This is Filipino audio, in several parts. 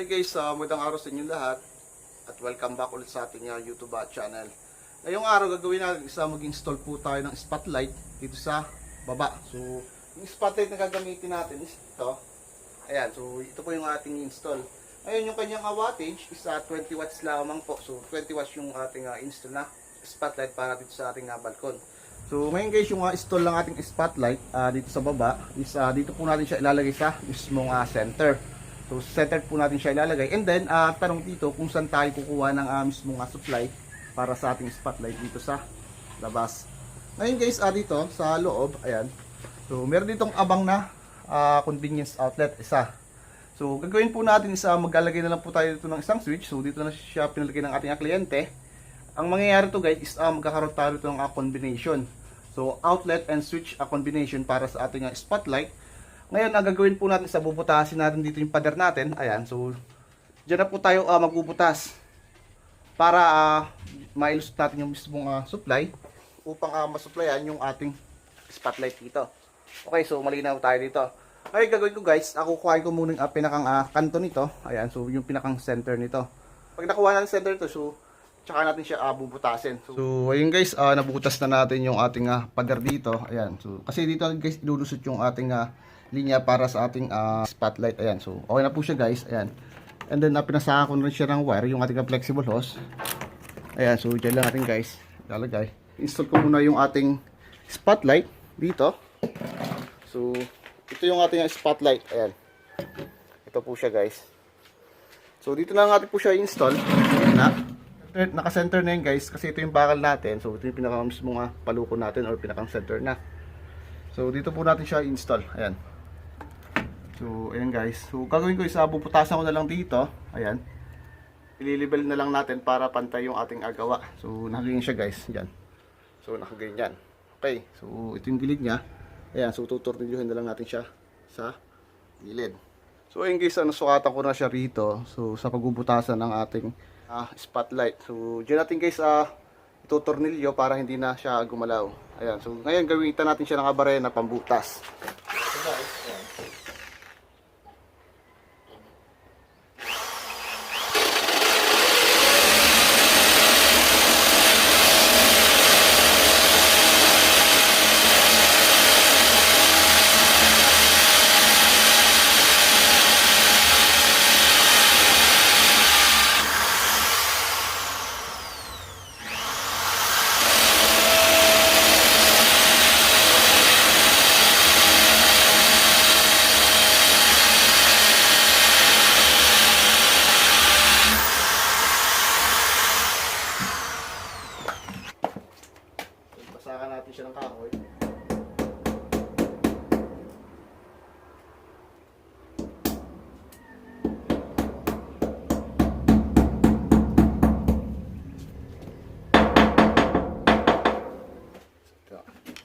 guys, magandang araw sa inyo lahat at welcome back ulit sa ating YouTube channel. Ngayong araw gagawin natin mag-install po tayo ng spotlight dito sa baba. So, yung spotlight na gagamitin natin is ito. Ayan, so ito po yung ating install. Ngayon yung kanyang wattage is 20 watts lamang po. So, 20 watts yung ating install na spotlight para dito sa ating balkon. So, ngayon guys, yung install lang ating spotlight dito sa baba is dito po natin siya ilalagay sa mismong center. So, centered po natin siya ilalagay. And then, tanong dito kung saan tayo kukuha ng mismong supply para sa ating spotlight dito sa labas. Ngayon guys, dito sa loob, ayan. So, meron ditong abang na convenience outlet, isa. So, gagawin po natin maglalagay na lang po tayo dito ng isang switch. So, dito na siya pinalagay ng ating kliyente. Ang mangyayari to guys is magkakaroon tayo dito ng combination. So, outlet and switch combination para sa ating spotlight. Ngayon, ang gagawin po natin bubutasin natin dito yung pader natin. Ayan, so diyan na po tayo magbubutas para mailusot natin yung mismong supply upang masupplyan yung ating spotlight dito. Okay, so malinaw tayo dito. Ngayon, gagawin ko guys, kukuhain ko muna yung pinakang kanto nito. Ayan, so yung pinakang center nito. Pag nakuha natin center nito, so tsaka natin siya bubutasin. So ayun guys, nabutas na natin yung ating pader dito. Ayan, so kasi dito guys, ilulusot yung ating linya para sa ating spotlight. Ayan, so okay na po siya guys. Ayan, and then pinasahan ko na rin siya ng wire, yung ating flexible hose. Ayan, so dyan lang natin guys lalagay. Install ko muna yung ating spotlight dito. So ito yung ating spotlight. Ayan, ito po siya guys. So dito na natin po siya install. Ayan na, naka-center na yun guys, kasi ito yung bakal natin. So ito yung pinakang mismong paluko natin or pinakang center na. So dito po natin siya install. Ayan. So ayan guys. So gagawin ko bubutasan ko na lang dito. Ayan. Ililibel na lang natin para pantay yung ating agawa. So nakaganyan siya guys. Diyan. So nakaganyan. Okay. So ito yung gilid niya. Ayan. So tutornilyuhin na lang natin siya sa gilid. So ayan guys, nasukatan ko na siya rito. So sa pagbubutasan ng ating spotlight. So diyan natin guys itutornilyo para hindi na siya gumalaw. Ayan. So ngayon gamitan natin siya ng abarena pambutas. So guys, ayan. Basakan natin siya ng kahoy.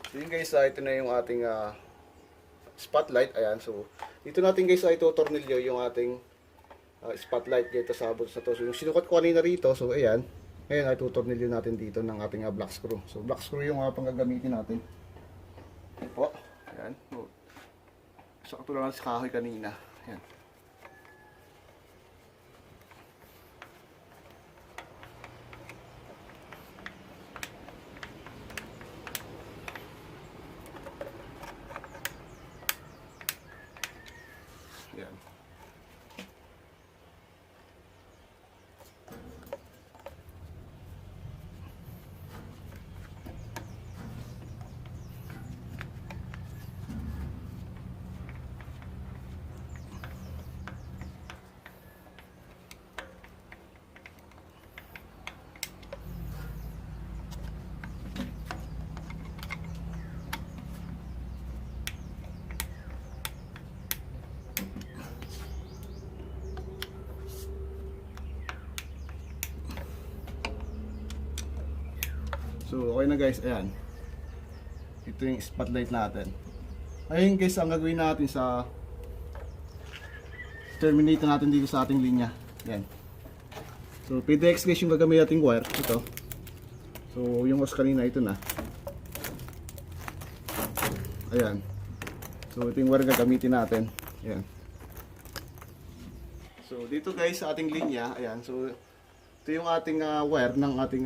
So yun guys, ito na yung ating spotlight. Ayan, so dito natin guys itutornilyo yung ating spotlight dito sa butas na to. So yung sinukat ko kanina rito, so ayan. Ngayon ay tutornilyo natin dito ng ating black screw. So black screw yung panggagamitin natin. Ayan po. Ayan. So katulad sa kahoy kanina. Ayan. Ayan. So okay na guys, ayan. Ito yung spotlight natin. Ayun guys, ang gagawin natin terminate natin dito sa ating linya. Ayan. So PDX guys yung gagamitin nating wire. Ito. So yung hose kanina, ito na. Ayan. So ito yung wire gagamitin natin. Ayan. So dito guys sa ating linya, ayan. So ito yung ating wire ng ating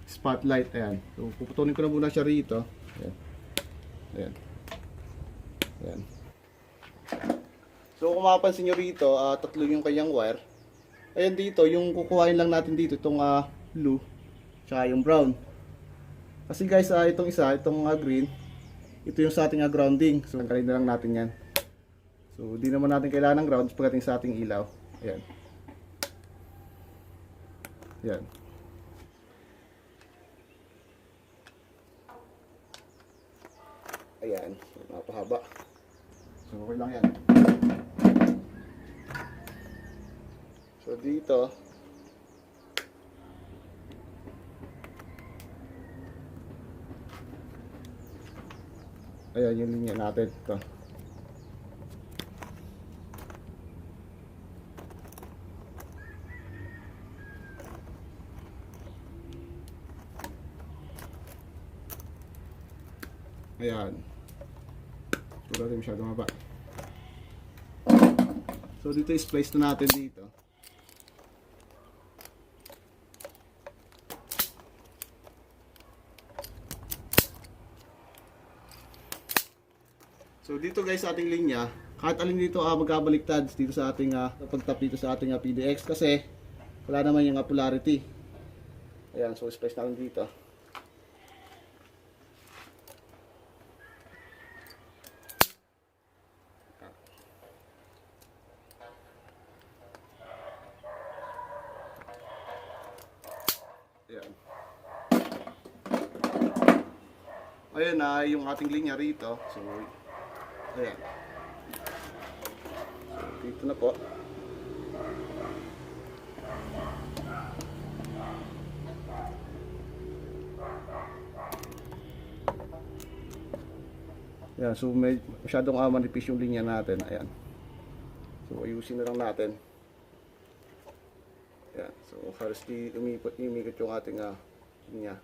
spotlight, ayan. So puputulin ko na muna siya rito. Ayan. Ayan. Ayan. So kung mapapansin nyo rito, tatlo yung kanyang wire. Ayan dito, yung kukuhain lang natin dito, itong blue, tsaka yung brown. Kasi guys, itong isa, itong green, ito yung sa ating grounding. So tanggalin na lang natin yan. So di naman natin kailangan ng ground pagdating sa ating ilaw. Ayan. Ayan. Ayan. So, napahaba. So okay lang yan. So dito, ayan yung linya natin. Ito. Ayan. Wala rin masyadong haba. So dito is place na natin dito. So dito guys sa ating linya, kahit alin dito magkabaliktad dito sa ating pagtap dito sa ating PDX kasi wala naman yung polarity. Ayan, so space natin dito. Ayan. Ayan na yung ating linya rito. So ayan. So, dito na po. Ayan, so masyadong manipis yung linya natin. Ayan. So ayusin na lang natin. Ayan. So halos umikot yung ating linya.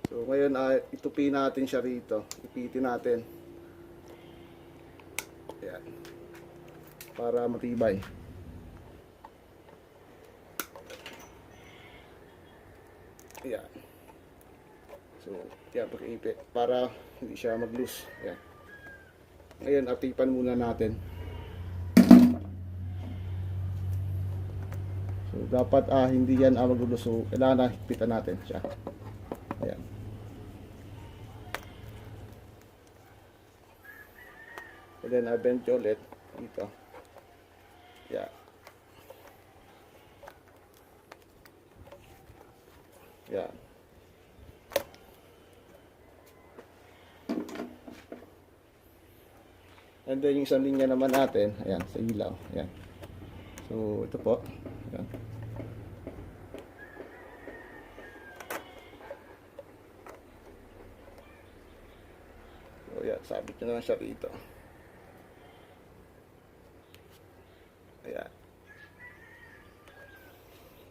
So ngayon itupi natin siya rito. Ipitin natin. Ayan. Para matibay. Ayan. So, yan pag-iipit para hindi siya mag-loose. Ayan. Ngayon, atipan muna natin. So, dapat hindi yan mag-loose. So, kailangan na higpitan natin siya. Ayan. And then, bend ulit dito. Yeah. Yeah. And then, yung isang linya naman natin, ayan, sa ilaw. Ayan. So, ito po. Ayan. So, ayan, sabit nyo na lang siya rito. Ayan.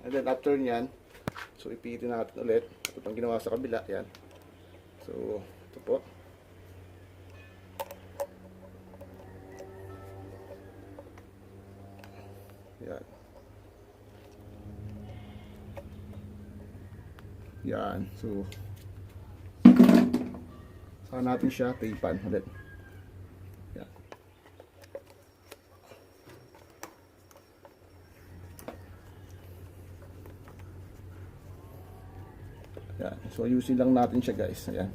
And then after nyan, so ipitin natin ulit. Ito pang ginawa sa kabila. Ayan. So, ito po. Ayan. Ayan. So, saka natin siya tapean ulit. Ayan. Ayan. So ayusin lang natin siya guys. Ayan.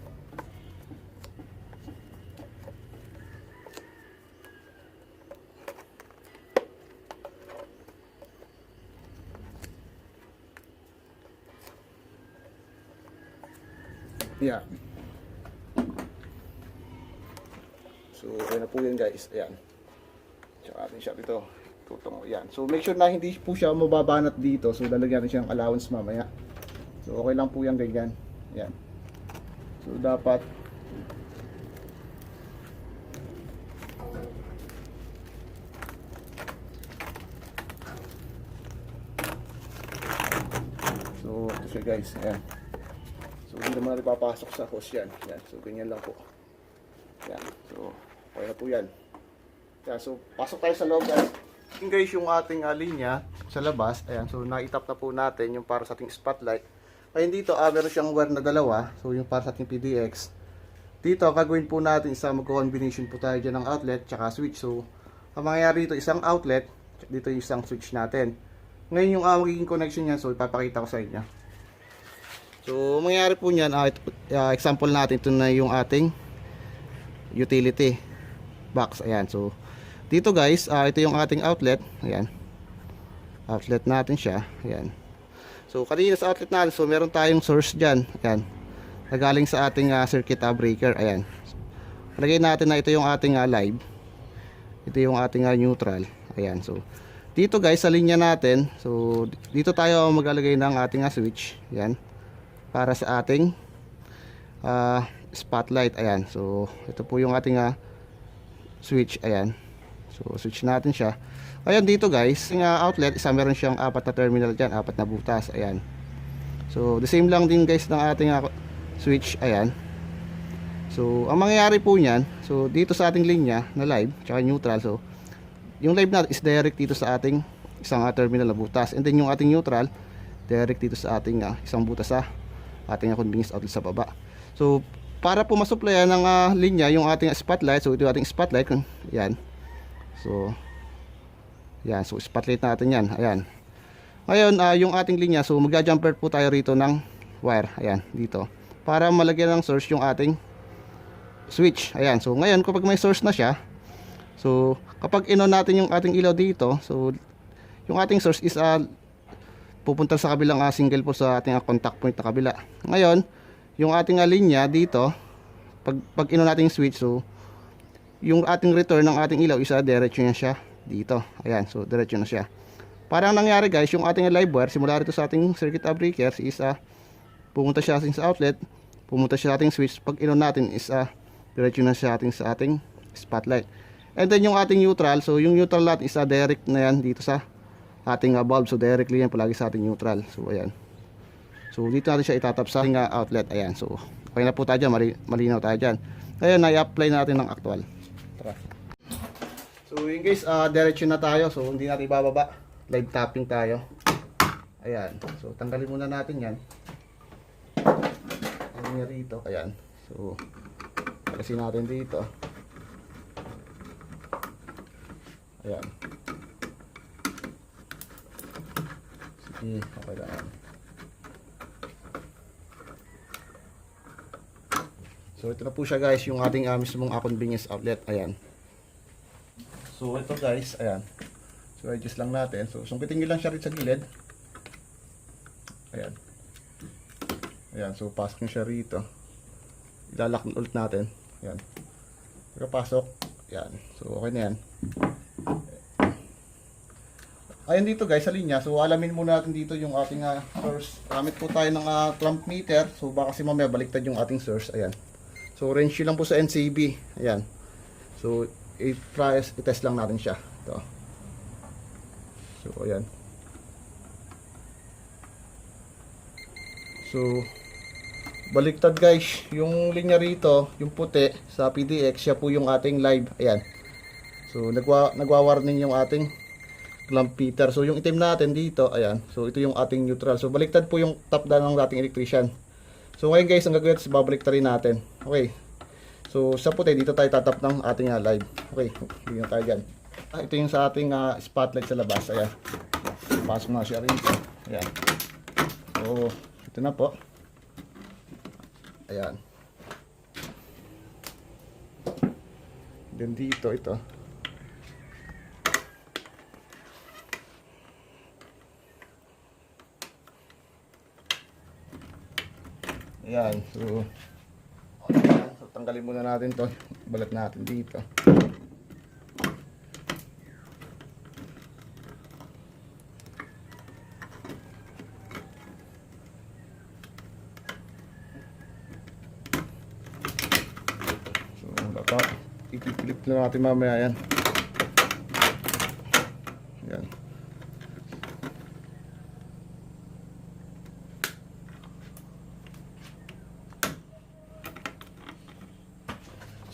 Ayan. So ayan na po yan guys. Ayan. Tsaka atin siya dito. Tutong. Ayan. So make sure na hindi po siya mababanat dito. So lalagyan natin siya ng allowance mamaya. So okay lang po yan ganyan. Ayan. So dapat so ito siya guys. Ayan. So hindi naman natin papasok sa hose yan. Ayan. So ganyan lang po. Ayan. So okay na po yan. Ayan. So pasok tayo sa loob guys. Yung guys, yung ating linya sa labas, ayan, so naitap na po natin yung para sa ating spotlight. Ngayon dito, meron siyang wire na dalawa, so yung para sa ating PDX. Dito, gagawin po natin magko-combination po tayo dyan ng outlet tsaka switch. So, ang mangyayari dito, isang outlet, dito yung isang switch natin. Ngayon yung magiging connection niya, so ipapakita ko sa inyo. So, mangyayari po niyan, example natin, ito na yung ating utility box. Ayan, so dito guys, ito yung ating outlet. Ayan, outlet natin siya. Ayan, so kanina sa outlet natin, so meron tayong source dyan. Ayan, nagaling sa ating circuit breaker. Ayan, lagay natin na ito yung ating live, ito yung ating neutral. Ayan, so dito guys sa linya natin, so dito tayo maglalagay ng ating switch. Ayan, para sa ating spotlight. Ayan, so ito po yung ating switch. Ayan, so switch natin siya. Ayan, dito guys, yung outlet, meron siyang 4 na terminal dyan, 4 na butas. Ayan, so the same lang din guys ng ating switch. Ayan, so ang mangyayari po nyan, so dito sa ating linya na live tsaka neutral, so yung live natin is direct dito sa ating isang terminal na butas, and then yung ating neutral direct dito sa ating isang butas sa ating convenience outlet sa baba. So para po masuplayan ng linya yung ating spotlight, so ito yung ating spotlight. Ayan, so yan, so spotlight natin yan. Ayan, ngayon yung ating linya, so magja-jumper po tayo rito ng wire. Ayan, dito para malagyan ng source yung ating switch. Ayan, so ngayon kapag may source na siya, so kapag in-on natin yung ating ilaw dito, so yung ating source is pupunta sa kabilang single po sa ating contact point na kabila. Ngayon yung ating linya dito, pag in-on natin yung switch, so yung ating return ng ating ilaw is diretso na siya dito. Ayan, so diretso na siya. Parang nangyari guys, yung ating live wire simula rito sa ating circuit breakers is pumunta siya sa outlet, pumunta siya sa ating switch. Pag in-on natin is diretso na siya sa ating spotlight. And then yung ating neutral, so yung neutral natin is direct na yan dito sa ating bulb, so directly yan palagi sa ating neutral. So ayan, so dito natin siya itatap sa ating outlet. Ayan, so okay na po tayo dyan, malinaw tayo dyan. Ngayon na-apply natin ng actual. Tara. So yun guys, diretso na tayo, so hindi natin ibababa, live tapping tayo. Ayan, so tanggalin muna natin yan. Ano rito, ayan, so palasin natin dito. Ayan, sige, okay lang. So ito na po siya guys, yung ating mismong convenience outlet. Ayan, so ito guys, ayan, so adjust lang natin, so sungkitin nyo lang siya rin sa gilid. Ayan, ayan, so pasok nyo siya rito, ilalak ulit natin. Ayan, pagkapasok, ayan, so okay na yan. Ayan dito guys sa linya, so alamin muna natin dito yung ating source. Gamit po tayo ng clamp meter, so baka kasi mamaya baliktad yung ating source. Ayan, so range lang po sa NCB. Ayan, so i-test lang natin siya. Ito, so ayan, so baliktad guys yung linya rito, yung puti sa PDX, siya po yung ating live. Ayan, so nagwa-warning yung ating clamp meter. So yung itim natin dito, ayan, so ito yung ating neutral. So baliktad po yung top down ng dating electrician. So ngayon guys, ang gagawin is babaliktarin natin. Okay, so sa puti dito tayo tatap ng ating live. Okay, bigyan tayo dyan. Ito yung sa ating spotlight sa labas. Ayan, pasok na siya rito. Ayan, so ito na po. Ayan, then dito ito. Ayan, so tanggalin muna natin to, balat natin dito. So dapat i-clip na natin mamaya yan. Ayan,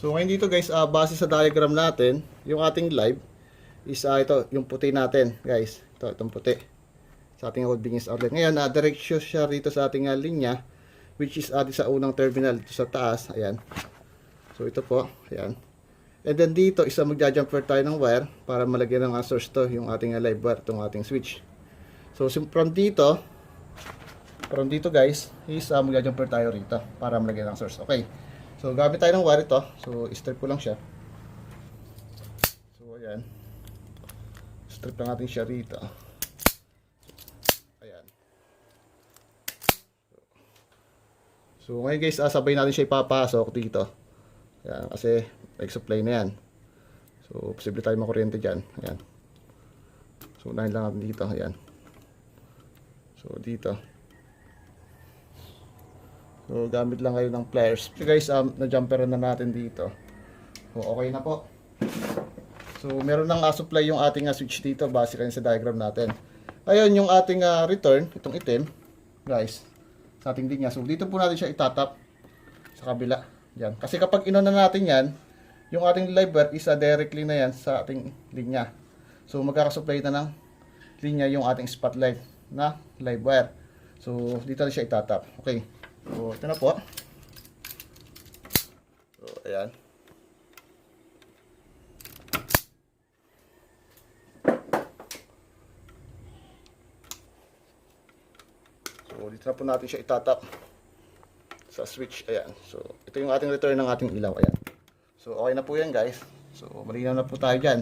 so ngayon dito guys, base sa diagram natin, yung ating live, is ito, yung puti natin, guys. Itong puti. Sa ating old Bingis outlet. Ngayon, direksyon siya rito sa ating linya, which is sa unang terminal dito sa taas. Ayan. So, ito po. Ayan. And then dito, magja-jumper tayo ng wire para malagyan ng source to, yung ating live wire, itong ating switch. So, from dito guys, is magja-jumper tayo rito para malagyan ng source. Okay. So, gamit tayo ng wire ito. So, strip ko lang siya. So, ayan. Strip lang natin siya rito. Ayan. So, ngayon guys, sabay natin siya ipapasok dito. Ayan, kasi nag-supply na yan. So, posible tayo makuryente dyan. Ayan. So, unahin lang natin dito. Ayan. So, dito. So, gamit lang kayo ng pliers. So, guys, na-jumperan na natin dito. So, okay na po. So, meron nang supply yung ating switch dito. Base kayo sa diagram natin. Ayun, yung ating return, itong itim, guys, sa ating linya. So, dito po natin siya itatap sa kabila. Yan. Kasi kapag inuna natin yan, yung ating live wire is directly na yan sa ating linya. So, magkakasupply na ng linya yung ating spotlight na live wire. So, dito na siya itatap. Okay. So, ito na po. So, ayan. So, dito na po natin siya itatap sa switch. Ayan. So, ito yung ating return ng ating ilaw. Ayan. So, okay na po yan guys. So, malinaw na po tayo dyan.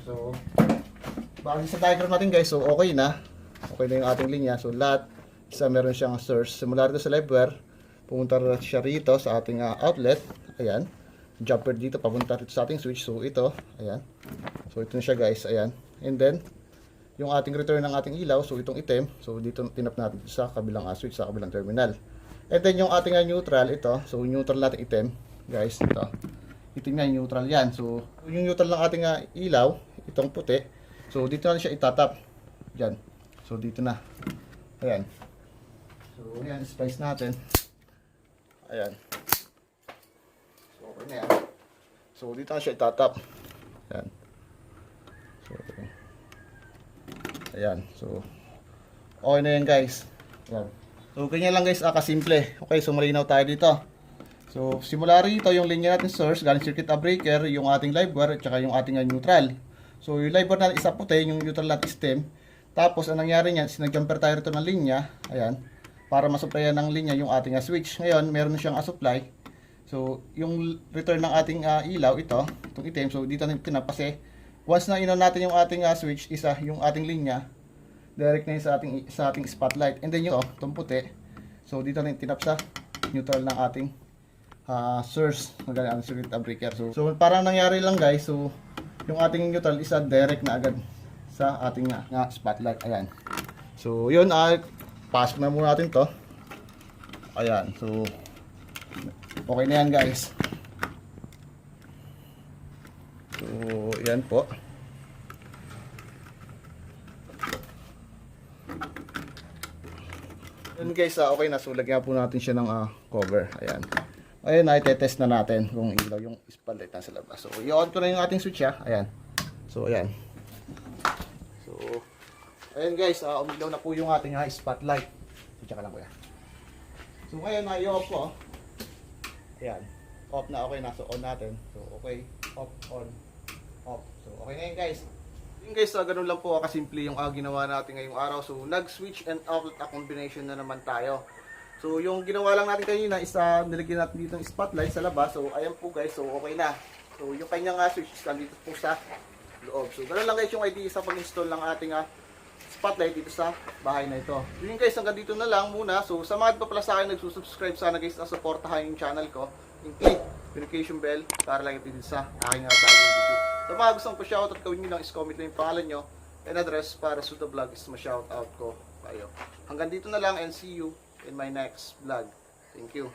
So, base sa diagram natin guys, so okay na. Okay na yung ating linya. So, lahat meron siyang source. Simula rito sa live wire, pumunta siya rito sa ating outlet. Ayan. Jumper dito, papunta rito sa ating switch. So, ito. Ayan. So, ito na siya guys. Ayan. And then, yung ating return ng ating ilaw, so itong itim, so dito tinap natin sa kabilang switch, sa kabilang terminal. And then yung ating neutral, ito, so neutral natin itim, guys, ito. Itim nga, neutral yan. So yung neutral ng ating ilaw, itong puti, so dito na siya itatap. Diyan. So dito na. Ayan. So ayan, splice natin. Ayan. So okay na yan. So dito na siya itatap. Ayan. So ayan. So okay na yan guys. Ayan. So ganyan lang guys, kasimple. Okay, so malinaw tayo dito. So simula rito yung linya natin source, galing circuit breaker, yung ating live wire at saka yung ating neutral. So yung live wire natin isa puti, yung neutral natin stem. Tapos ang nangyari niyan, sinag-jumper tayo rito ng linya. Ayan. Para masupplyan ng linya yung ating switch. Ngayon, meron na siyang supply. So yung return ng ating ilaw, itong itim. So dito natin tinap kasi once na ino natin yung ating switch, yung ating linya, direct na yun sa ating spotlight. And then yung itong puti, so dito natin tinap sa neutral ng ating source ng circuit breaker. So parang nangyari lang guys, so yung ating neutral is direct na agad sa ating spotlight. Ayan. So yun, pasok na muna natin to. Ayan. So okay na yan guys. So yan po. Yun guys, okay na. So lagyan po natin siya ng cover. Ayan. Ayun, i-test na natin kung ilaw yung spotlight nasa labas. So i-on ko na yung ating switch ha. Ayan. So ayan. So ayan guys, umilaw na po yung ating spotlight. So tsaka lang kuya. So ngayon, i-off ko. Ayan. Off na, okay na. So on natin. So okay. Off, on, off. So okay na yun guys. Yun guys, ganun lang po kasimple yung ginawa natin ngayong araw. So nag-switch and outlet combination na naman tayo. So yung ginawa lang natin kanina is nilagyan natin dito ng spotlight sa labas. So ayan po guys, so okay na. So yung kanyang switch is dito po sa loob. So ganun lang guys yung idea sa pag-install ng ating spotlight dito sa bahay na ito. Yun guys, hanggang dito na lang muna. So sa mga pa pala sa akin nagsusubscribe, sana guys na supportahan yung channel ko. Yung click notification bell para lang din sa aking bagong video. Sa mga gustong pa-shoutout, gawin nyo lang is comment lang yung pangalan nyo and address para sa the vlog is ma-shoutout ko kayo. Hanggang dito na lang and see you in my next vlog. Thank you.